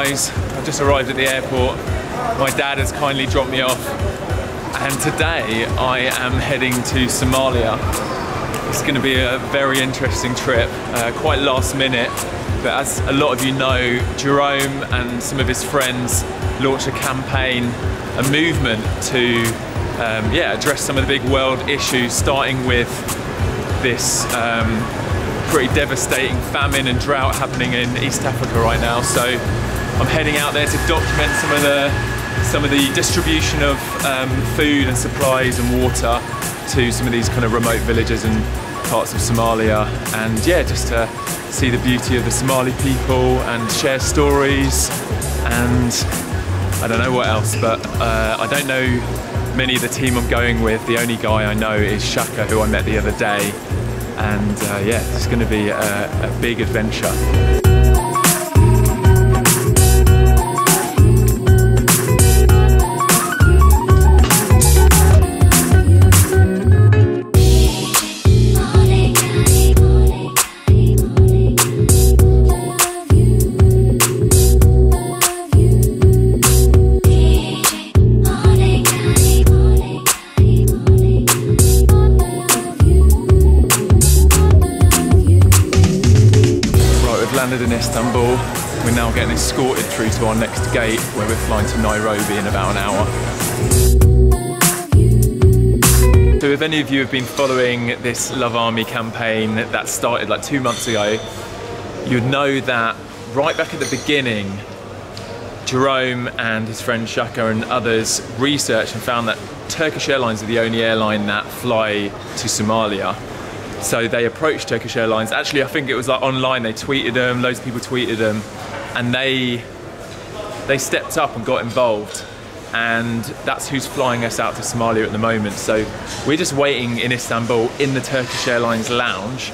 guys, I've just arrived at the airport. My dad has kindly dropped me off, and today I am heading to Somalia. It's going to be a very interesting trip, quite last minute, but as a lot of you know, Jerome and some of his friends launched a campaign, a movement to address some of the big world issues, starting with this pretty devastating famine and drought happening in East Africa right now. So I'm heading out there to document some of the distribution of food and supplies and water to some of these kind of remote villages and parts of Somalia, and yeah, just to see the beauty of the Somali people and share stories, and I don't know what else, but I don't know many of the team I'm going with. The only guy I know is Chaka, who I met the other day, and yeah, it's going to be a big adventure. Landed in Istanbul. We're now getting escorted through to our next gate, where we're flying to Nairobi in about an hour. So if any of you have been following this Love Army campaign that started like 2 months ago, you'd know that right back at the beginning, Jerome and his friend Chaka and others researched and found that Turkish Airlines are the only airline that fly to Somalia. So they approached Turkish Airlines. Actually, I think it was like online. They tweeted them, loads of people tweeted them, and they stepped up and got involved. And that's who's flying us out to Somalia at the moment. So we're just waiting in Istanbul in the Turkish Airlines lounge.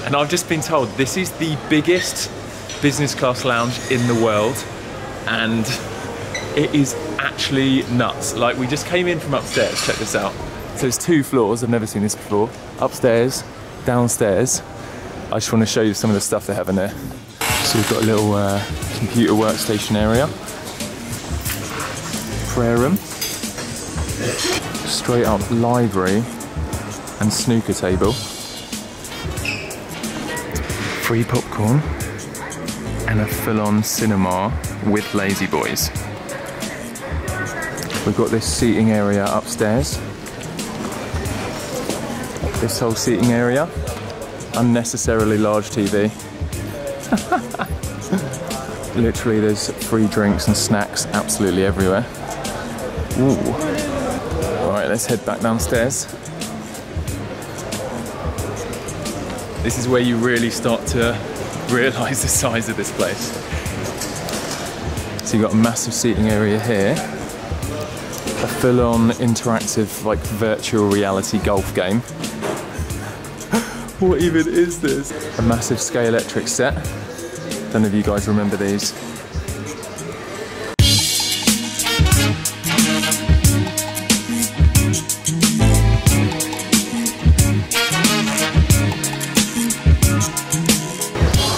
And I've just been told this is the biggest business class lounge in the world. And it is actually nuts. Like, we just came in from upstairs. Check this out. So there's 2 floors. I've never seen this before. Upstairs, downstairs. I just want to show you some of the stuff they have in there. So we've got a little computer workstation area, prayer room, straight up library and snooker table, free popcorn, and a full-on cinema with lazy boys. We've got this seating area upstairs. This whole seating area, unnecessarily large TV. Literally there's free drinks and snacks absolutely everywhere. Ooh. Alright, let's head back downstairs. This is where you really start to realise the size of this place. So you've got a massive seating area here. A full-on interactive, like, virtual reality golf game. What even is this? A massive Scalextric set. Don't know if you guys remember these.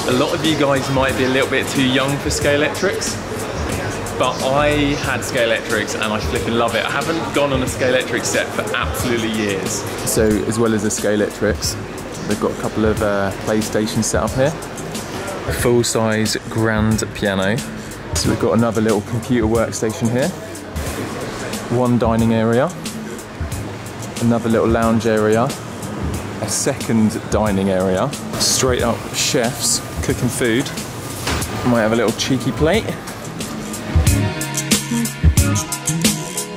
A lot of you guys might be a little bit too young for Scalextrics, but I had Scalextrics and I flipping love it. I haven't gone on a Scalextric set for absolutely years. So as well as the Scalextrics, they've got a couple of PlayStations set up here. A full-size grand piano. So we've got another little computer workstation here. One dining area. Another little lounge area. A second dining area. Straight up chefs cooking food. Might have a little cheeky plate.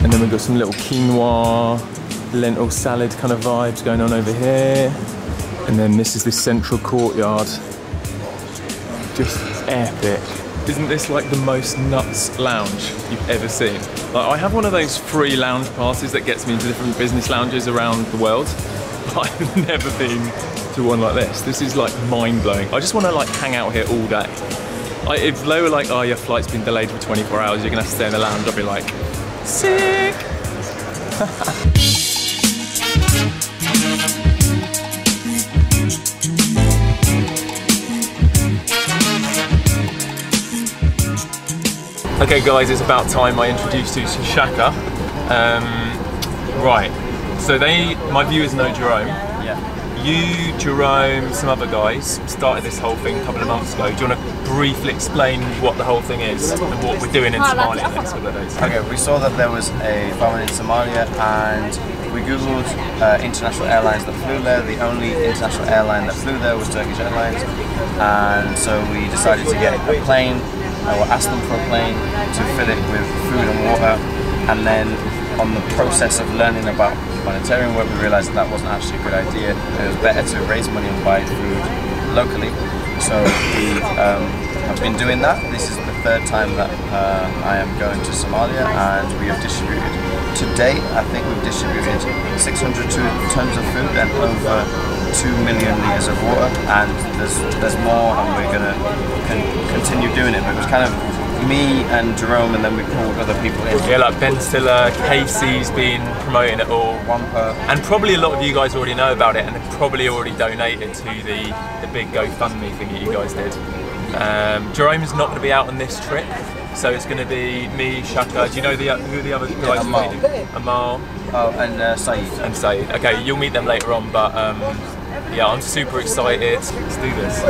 And then we've got some little quinoa, lentil salad kind of vibes going on over here. And then this is the central courtyard. Just epic. Isn't this like the most nuts lounge you've ever seen? Like, I have one of those free lounge passes that gets me into different business lounges around the world. But I've never been to one like this. This is like mind-blowing. I just want to like hang out here all day. If they were like, oh, your flight's been delayed for 24 hours, you're gonna have to stay in the lounge, I'll be like, sick! Okay guys, it's about time I introduced you to Chaka. Right, so my viewers know Jerome. Yeah. You, Jerome, some other guys started this whole thing a couple of months ago. Do you want to briefly explain what the whole thing is and what we're doing in Somalia in the next couple of days? Okay, we saw that there was a famine in Somalia and we googled international airlines that flew there. The only international airline that flew there was Turkish Airlines, and so we decided to get a plane. We asked them for a plane to fill it with food and water, and then on the process of learning about humanitarian work, we realised that wasn't actually a good idea. It was better to raise money and buy food locally. So we have been doing that. This is the third time that I am going to Somalia, and we have distributed, to date, I think we've distributed 600 tons of food and over 2 million litres of water, and there's more, and we're going to continue doing it. But it was kind of me and Jerome, and then we pulled other people in. Yeah, like Ben Stiller, Casey's been promoting it all. One per. And probably a lot of you guys already know about it and have probably already donated to the big GoFundMe thing that you guys did. Jerome's not going to be out on this trip, so it's going to be me, Chaka. Do you know who are the other guys? Amal. Amal. Oh, and Saeed. And Saeed. Okay, you'll meet them later on, but yeah, I'm super excited. Let's do this.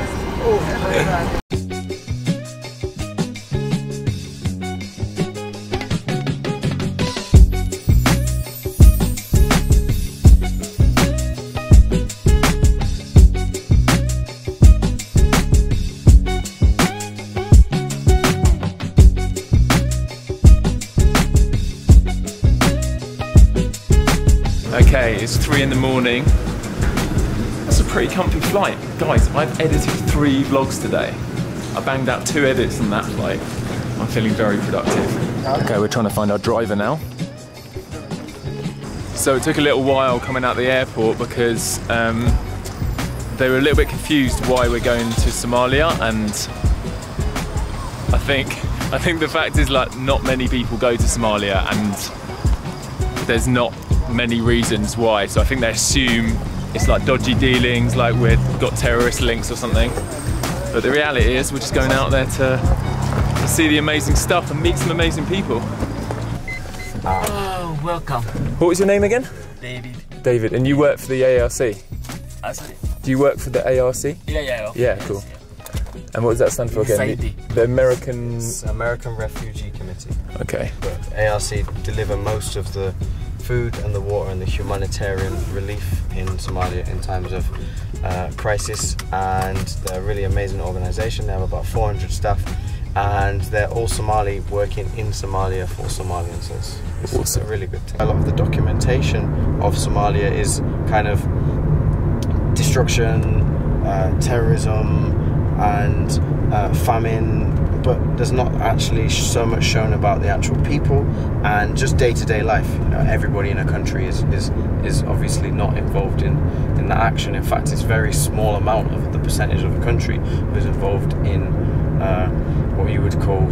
Okay, it's 3 in the morning. That's a pretty comfy flight. Guys, I've edited 3 vlogs today. I banged out 2 edits on that flight. I'm feeling very productive. Okay, we're trying to find our driver now. So it took a little while coming out the airport because they were a little bit confused why we're going to Somalia, and I think the fact is, like, not many people go to Somalia and there's not many reasons why, so I think they assume it's like dodgy dealings, like we've got terrorist links or something, but the reality is we're just going out there to see the amazing stuff and meet some amazing people. Oh, welcome. What was your name again? David. David, and you work for the ARC? Sorry. Do you work for the ARC? Yeah. Yeah, cool. And what does that stand for again? The American... It's American Refugee Committee. Okay. But ARC deliver most of the food and the water and the humanitarian relief in Somalia in times of crisis, and they're a really amazing organisation. They have about 400 staff, and they're all Somali working in Somalia for Somalians. So it's awesome. A really good thing. A lot of the documentation of Somalia is kind of destruction, terrorism and famine, but there's not actually so much shown about the actual people and just day-to-day life. You know, everybody in a country is obviously not involved in that action. In fact, it's a very small amount of the percentage of the country who's involved in what you would call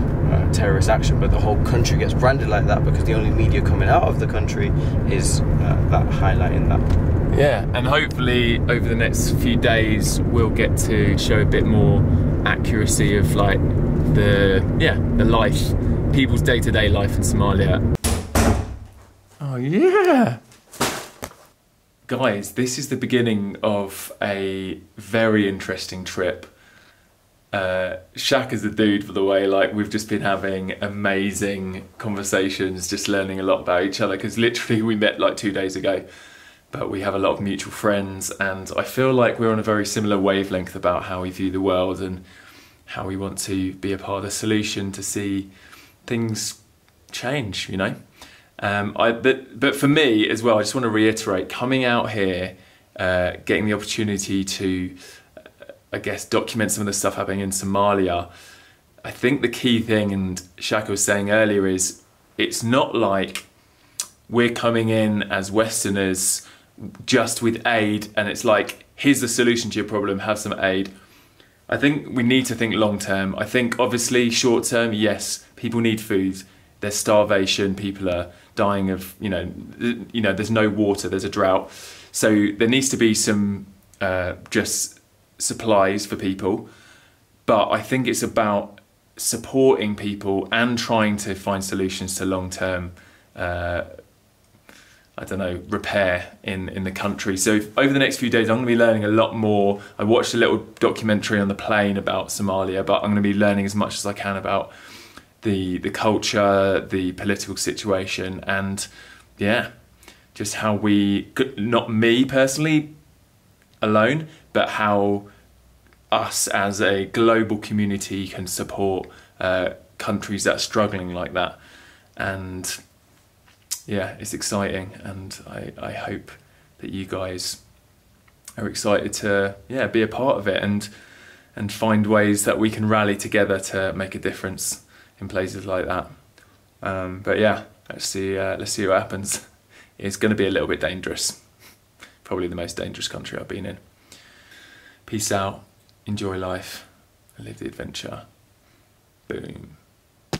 terrorist action, but the whole country gets branded like that because the only media coming out of the country is that highlighting that. Yeah, and hopefully over the next few days we'll get to show a bit more accuracy of like the life, people's day-to-day life in Somalia. Oh yeah! Guys, this is the beginning of a very interesting trip. Chaka's the dude, by the way. Like, we've just been having amazing conversations, just learning a lot about each other, because literally we met like 2 days ago, but we have a lot of mutual friends, and I feel like we're on a very similar wavelength about how we view the world and how we want to be a part of the solution to see things change, you know? But for me as well, I just want to reiterate, coming out here, getting the opportunity to, I guess, document some of the stuff happening in Somalia, I think the key thing, and Chaka was saying earlier, is it's not like we're coming in as Westerners just with aid and it's like, here's the solution to your problem, have some aid. I think we need to think long term. I think obviously short term, yes, people need food. There's starvation, people are dying of, you know, there's no water, there's a drought. So there needs to be some just supplies for people. But I think it's about supporting people and trying to find solutions to long-term I don't know, repair in the country. So over the next few days, I'm going to be learning a lot more. I watched a little documentary on the plane about Somalia, but I'm going to be learning as much as I can about the culture, the political situation, and yeah, just how we, not me personally alone, but how us as a global community can support countries that are struggling like that. And yeah, it's exciting, and I hope that you guys are excited to be a part of it and find ways that we can rally together to make a difference in places like that. But yeah, let's see what happens. It's going to be a little bit dangerous. Probably the most dangerous country I've been in. Peace out, enjoy life, and live the adventure. Boom.